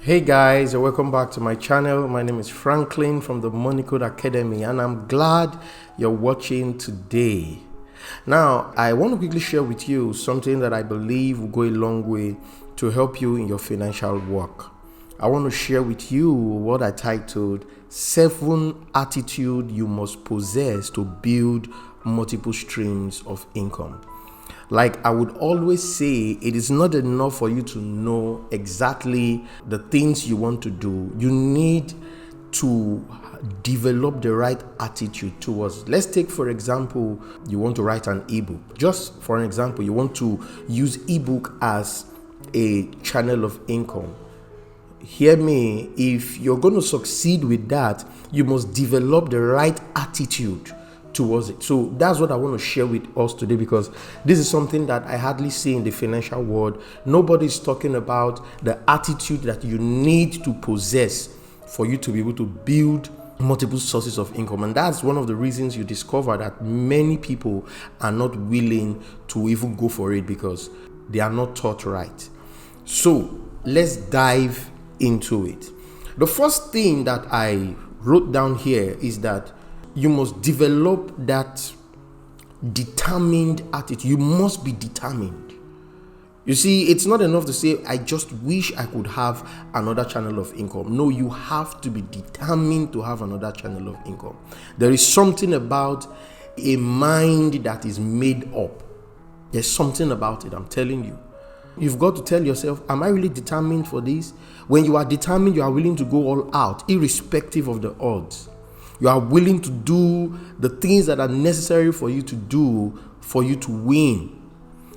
Hey guys, welcome back to my channel. My name is Franklin from the Money Code Academy, and I'm glad you're watching today. Now, I want to quickly share with you something that I believe will go a long way to help you in your financial work. I want to share with you what I titled 7 Attitudes You Must Possess to Build Multiple Streams of Income. Like I would always say, it is not enough for you to know exactly the things you want to do. You need to develop the right attitude towards. Let's take, for example, you want to write an ebook. Just for an example, you want to use ebook as a channel of income. Hear me, if you're going to succeed with that, you must develop the right attitude towards it. So that's what I want to share with us today, because this is something that I hardly see in the financial world. Nobody's talking about the attitude that you need to possess for you to be able to build multiple sources of income. And that's one of the reasons you discover that many people are not willing to even go for it, because they are not taught right. So let's dive into it. The first thing that I wrote down here is that you must develop that determined attitude. You must be determined. You see, it's not enough to say, I just wish I could have another channel of income. No, you have to be determined to have another channel of income. There is something about a mind that is made up. There's something about it, I'm telling you. You've got to tell yourself, am I really determined for this? When you are determined, you are willing to go all out, irrespective of the odds. You are willing to do the things that are necessary for you to do for you to win.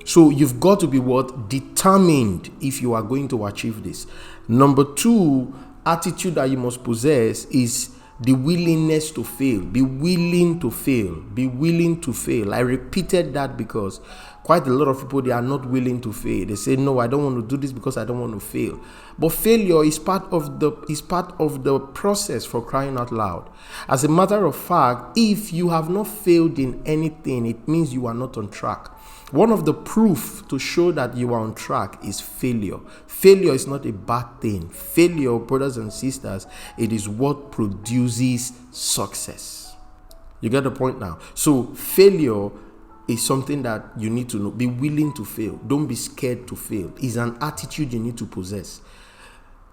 So you've got to be determined if you are going to achieve this. Number 2 attitude that you must possess is the willingness to fail. Be willing to fail. Be willing to fail. I repeated that because quite a lot of people, they are not willing to fail. They say, no, I don't want to do this because I don't want to fail. But failure is part of the process, for crying out loud. As a matter of fact, if you have not failed in anything, it means you are not on track. One of the proof to show that you are on track is failure. Failure is not a bad thing. Failure, brothers and sisters, it is what produces success. You get the point now? So failure is something that you need to know. Be willing to fail. Don't be scared to fail. It's an attitude you need to possess.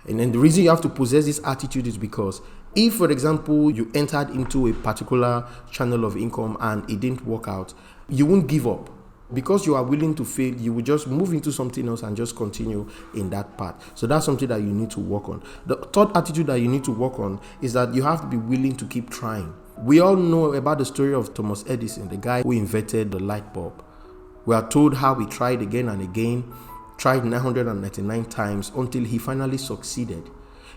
And then the reason you have to possess this attitude is because if, for example, you entered into a particular channel of income and it didn't work out, you won't give up. Because you are willing to fail, you will just move into something else and just continue in that path. So that's something that you need to work on. The third attitude that you need to work on is that you have to be willing to keep trying. We all know about the story of Thomas Edison, the guy who invented the light bulb. We are told how he tried again and again, tried 999 times until he finally succeeded.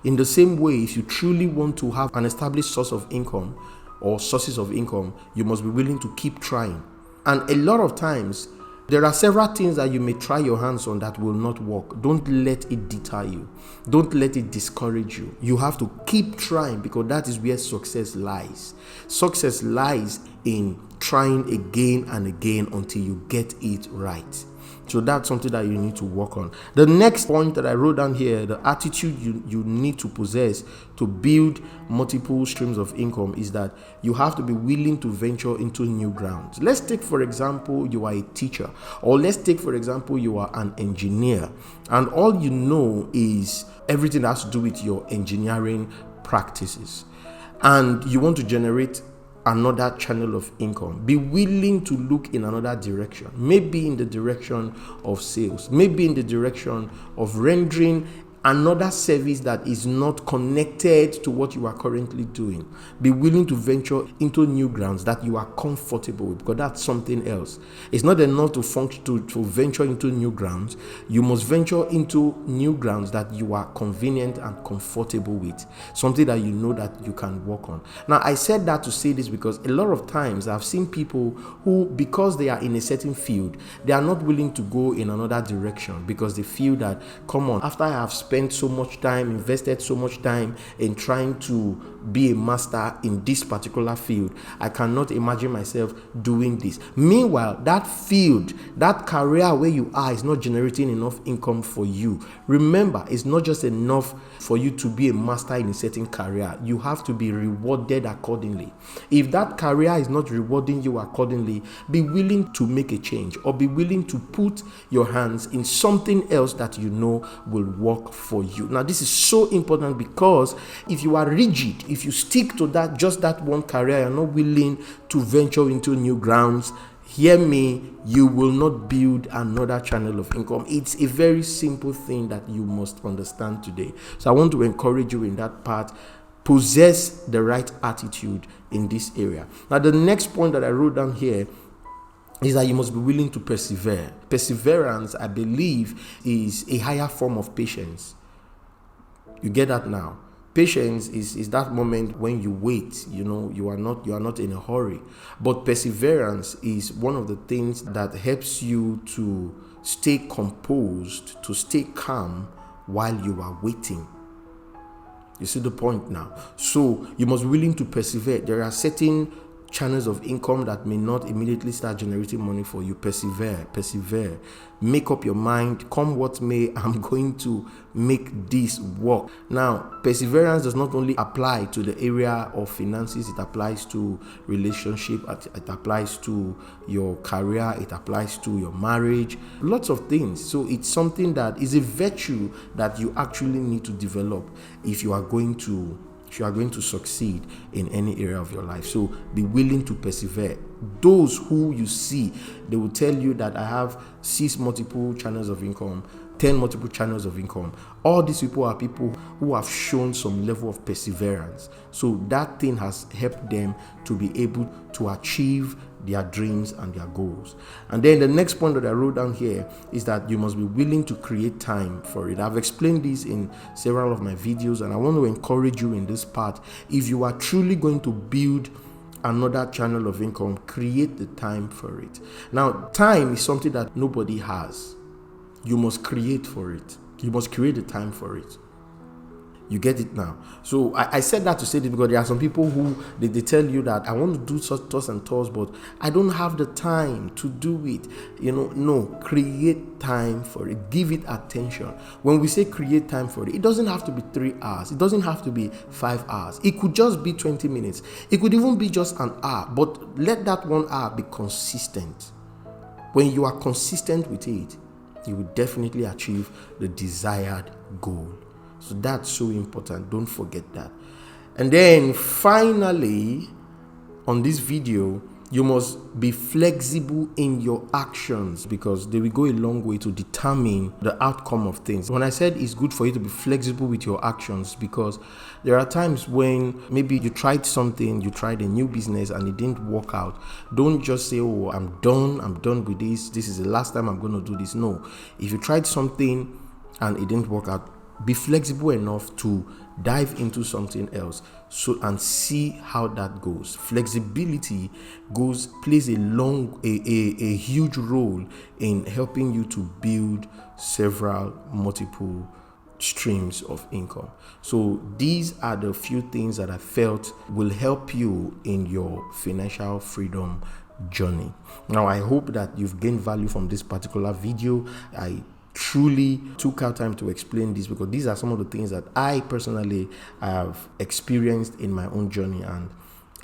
In the same way, if you truly want to have an established source of income or sources of income, you must be willing to keep trying. And a lot of times, there are several things that you may try your hands on that will not work. Don't let it deter you. Don't let it discourage you. You have to keep trying, because that is where success lies. Success lies in trying again and again until you get it right. So that's something that you need to work on. The next point that I wrote down here, the attitude you need to possess to build multiple streams of income, is that you have to be willing to venture into new grounds. Let's take, for example, you are a teacher, or let's take, for example, you are an engineer, and all you know is everything that has to do with your engineering practices, and you want to generate another channel of income. Be willing to look in another direction, maybe in the direction of sales, maybe in the direction of rendering another service that is not connected to what you are currently doing. Be willing to venture into new grounds that you are comfortable with, because that's something else. It's not enough to venture into new grounds. You must venture into new grounds that you are convenient and comfortable with, something that you know that you can work on. Now, I said that to say this because a lot of times I've seen people who, because they are in a certain field, they are not willing to go in another direction, because they feel that, come on, after I have spent spent so much time, invested so much time in trying to be a master in this particular field. I cannot imagine myself doing this. Meanwhile, that field, that career where you are is not generating enough income for you. Remember, it's not just enough for you to be a master in a certain career. You have to be rewarded accordingly. If that career is not rewarding you accordingly, be willing to make a change, or be willing to put your hands in something else that you know will work for you. Now, this is so important, because if you are rigid, if you stick to just that one career, you're not willing to venture into new grounds, hear me, you will not build another channel of income. It's a very simple thing that you must understand today. So I want to encourage you in that part. Possess the right attitude in this area. Now, the next point that I wrote down here is that you must be willing to persevere. Perseverance, I believe, is a higher form of patience. You get that now? Patience is that moment when you wait. You are not in a hurry. But perseverance is one of the things that helps you to stay composed, to stay calm while you are waiting. You see the point now? So you must be willing to persevere. There are certain channels of income that may not immediately start generating money for you. Persevere. Make up your mind, come what may, I'm going to make this work. Now, perseverance does not only apply to the area of finances, it applies to relationship, it applies to your career, it applies to your marriage, lots of things. So it's something that is a virtue that you actually need to develop if you are going to succeed in any area of your life. So be willing to persevere. Those who you see, they will tell you that I have 6 multiple channels of income, 10 multiple channels of income. All these people are people who have shown some level of perseverance. So that thing has helped them to be able to achieve their dreams and their goals. And then the next point that I wrote down here is that you must be willing to create time for it. I've explained this in several of my videos, and I want to encourage you in this part. If you are truly going to build another channel of income, create the time for it. Now, time is something that nobody has. You must create for it. You must create the time for it. You get it now? So I said that to say this because there are some people who they tell you that I want to do such toss and toss, but I don't have the time to do it. No, create time for it. Give it attention. When we say create time for it, it doesn't have to be 3 hours. It doesn't have to be 5 hours. It could just be 20 minutes. It could even be just an hour, but let that 1 hour be consistent. When you are consistent with it, you will definitely achieve the desired goal. So that's so important. Don't forget that. And then finally, on this video, you must be flexible in your actions, because they will go a long way to determine the outcome of things. When I said it's good for you to be flexible with your actions, because there are times when maybe you tried something, you tried a new business and it didn't work out. Don't just say, oh, I'm done with this. This is the last time I'm going to do this. No. If you tried something and it didn't work out, be flexible enough to dive into something else and see how that goes. Flexibility plays a huge role in helping you to build multiple streams of income. So these are the few things that I felt will help you in your financial freedom journey. Now, I hope that you've gained value from this particular video. I truly took out time to explain this because these are some of the things that I personally have experienced in my own journey, and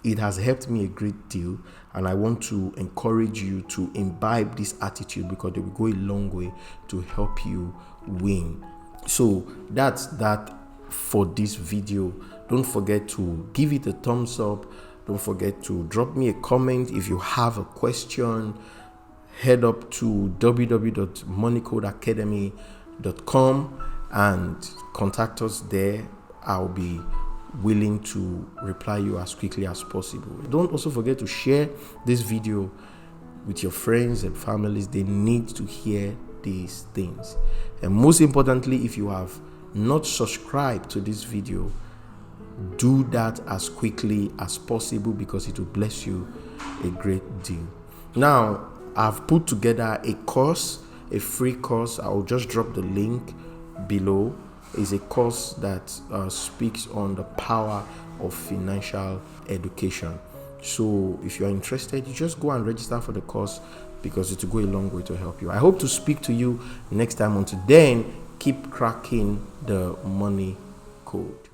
it has helped me a great deal. And I want to encourage you to imbibe this attitude because they will go a long way to help you win. So that's that for this video. Don't forget to give it a thumbs up. Don't forget to drop me a comment if you have a question. Head up to www.moneycodeacademy.com and contact us there. I'll be willing to reply you as quickly as possible. Don't also forget to share this video with your friends and families. They need to hear these things. And most importantly, if you have not subscribed to this video, do that as quickly as possible because it will bless you a great deal. Now, I've put together a free course. I'll just drop the link below. is a course that speaks on the power of financial education. So if you are interested, you just go and register for the course, because it will go a long way to help you. I hope to speak to you next time. Until then, keep cracking the money code.